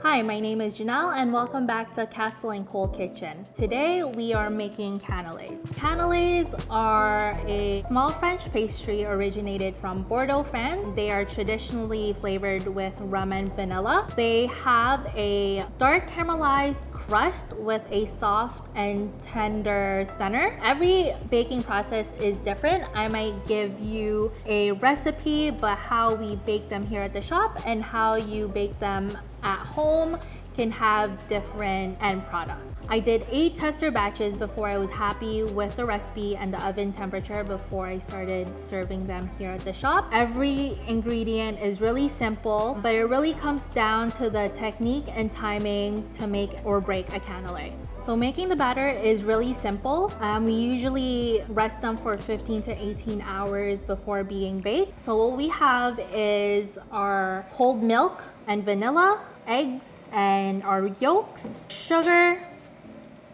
Hi, my name is Janelle and welcome back to Castle and Cole Kitchen. Today we are making cannelés. Cannelés are a small French pastry originated from Bordeaux, France. They are traditionally flavored with rum and vanilla. They have a dark caramelized crust with a soft and tender center. Every baking process is different. I might give you a recipe, but how we bake them here at the shop and how you bake them at home can have different end product. I did 8 tester batches before I was happy with the recipe and the oven temperature before I started serving them here at the shop. Every ingredient is really simple, but it really comes down to the technique and timing to make or break a cannelé. So making the batter is really simple. We usually rest them for 15 to 18 hours before being baked. So what we have is our cold milk and vanilla, eggs and our yolks, sugar,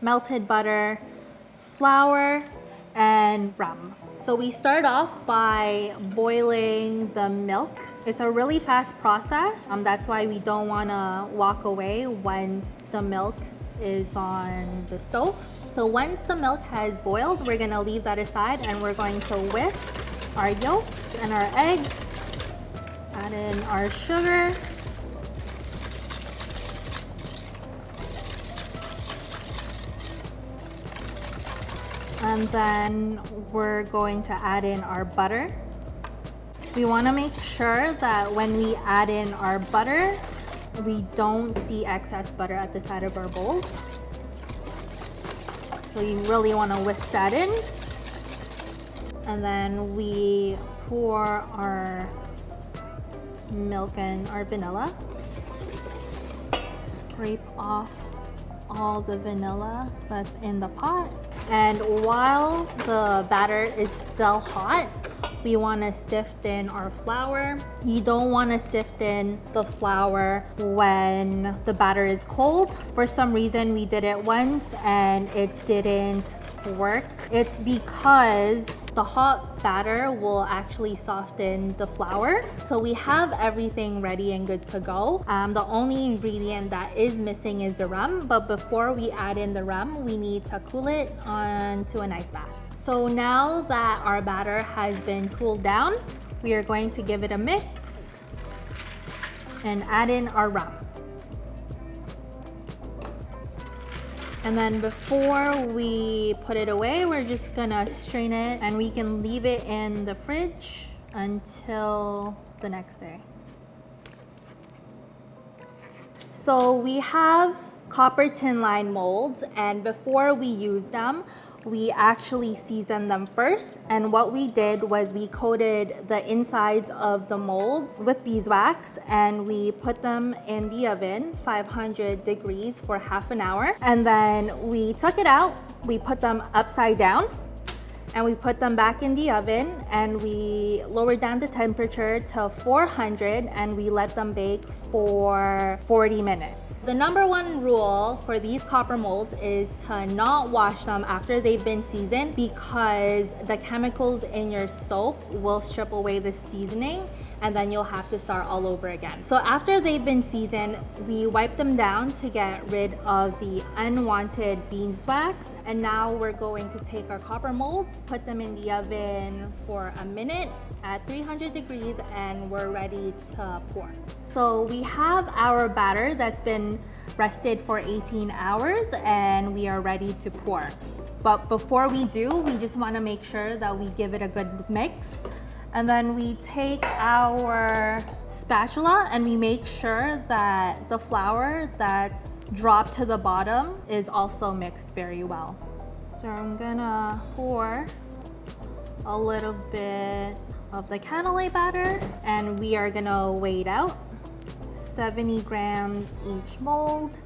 melted butter, flour, and rum. So we start off by boiling the milk. It's a really fast process. That's why we don't want to walk away once the milk is on the stove. So once the milk has boiled, we're gonna leave that aside and we're going to whisk our yolks and our eggs, add in our sugar, and then we're going to add in our butter. We want to make sure that when we add in our butter, we don't see excess butter at the side of our bowls. So you really want to whisk that in. And then we pour our milk and our vanilla. Scrape off all the vanilla that's in the pot. And while the batter is still hot, we want to sift in our flour. You don't want to sift in the flour when the batter is cold. For some reason, we did it once and it didn't work. It's because the hot batter will actually soften the flour. So we have everything ready and good to go. The only ingredient that is missing is the rum, but before we add in the rum, we need to cool it onto an ice bath. So now that our batter has been cooled down, we are going to give it a mix and add in our rum. And then before we put it away, we're just gonna strain it and we can leave it in the fridge until the next day. So we have copper tin line molds, and before we use them, we actually seasoned them first. And what we did was we coated the insides of the molds with beeswax and we put them in the oven, 500 degrees for half an hour. And then we took it out, we put them upside down, and we put them back in the oven and we lowered down the temperature to 400 and we let them bake for 40 minutes. The number one rule for these copper molds is to not wash them after they've been seasoned, because the chemicals in your soap will strip away the seasoning and then you'll have to start all over again. So after they've been seasoned, we wipe them down to get rid of the unwanted beeswax. And now we're going to take our copper molds, put them in the oven for a minute at 300 degrees, and we're ready to pour. So we have our batter that's been rested for 18 hours and we are ready to pour. But before we do, we just wanna make sure that we give it a good mix. And then we take our spatula and we make sure that the flour that's dropped to the bottom is also mixed very well. So I'm gonna pour a little bit of the cannelé batter and we are gonna weigh it out. 70 grams each mold.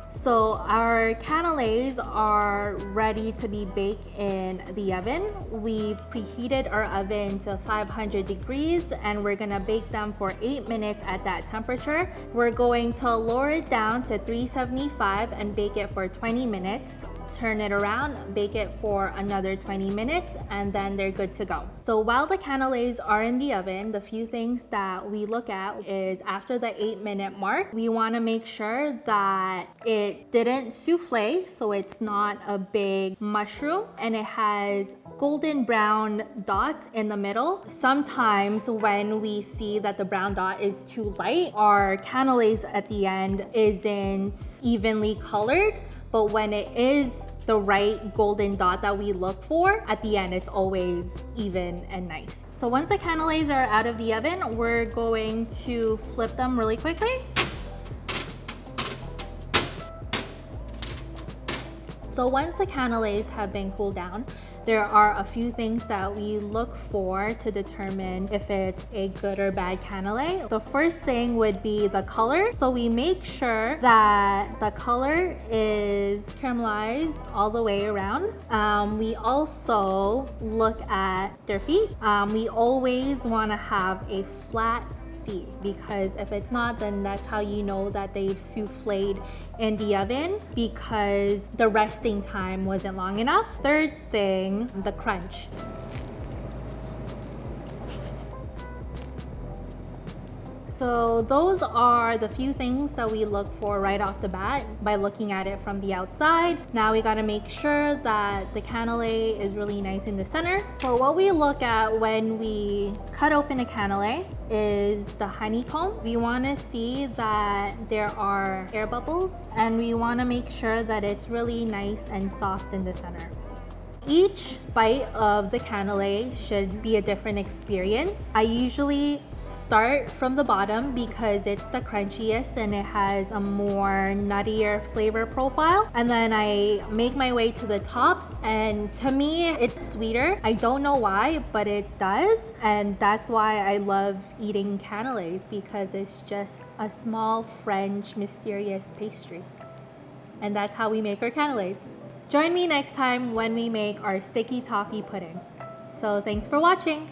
So our cannelés are ready to be baked in the oven. We preheated our oven to 500 degrees and we're gonna bake them for 8 minutes at that temperature. We're going to lower it down to 375 and bake it for 20 minutes. turn it around, bake it for another 20 minutes, and then they're good to go. So while the cannelés are in the oven, the few things that we look at is after the 8-minute mark, we want to make sure that it didn't souffle, so it's not a big mushroom, and it has golden brown dots in the middle. Sometimes when we see that the brown dot is too light, our cannelés at the end isn't evenly colored, but when it is the right golden dot that we look for, at the end it's always even and nice. So once the cannelés are out of the oven, we're going to flip them really quickly. So once the cannelés have been cooled down, there are a few things that we look for to determine if it's a good or bad cannelé. The first thing would be the color. So we make sure that the color is caramelized all the way around. We also look at their feet. We always want to have a flat feet, because if it's not, then that's how you know that they've souffled in the oven, because the resting time wasn't long enough. Third thing, the crunch. So those are the few things that we look for right off the bat by looking at it from the outside. Now we gotta make sure that the cannelé is really nice in the center. So what we look at when we cut open a cannelé is the honeycomb. We wanna see that there are air bubbles, and we wanna make sure that it's really nice and soft in the center. Each bite of the cannelé should be a different experience. I usually start from the bottom because it's the crunchiest and it has a more nuttier flavor profile, and then I make my way to the top, and to me it's sweeter. I don't know why, but it does, and that's why I love eating cannelés, because it's just a small French mysterious pastry, and that's how we make our cannelés. Join me next time when we make our sticky toffee pudding. So thanks for watching.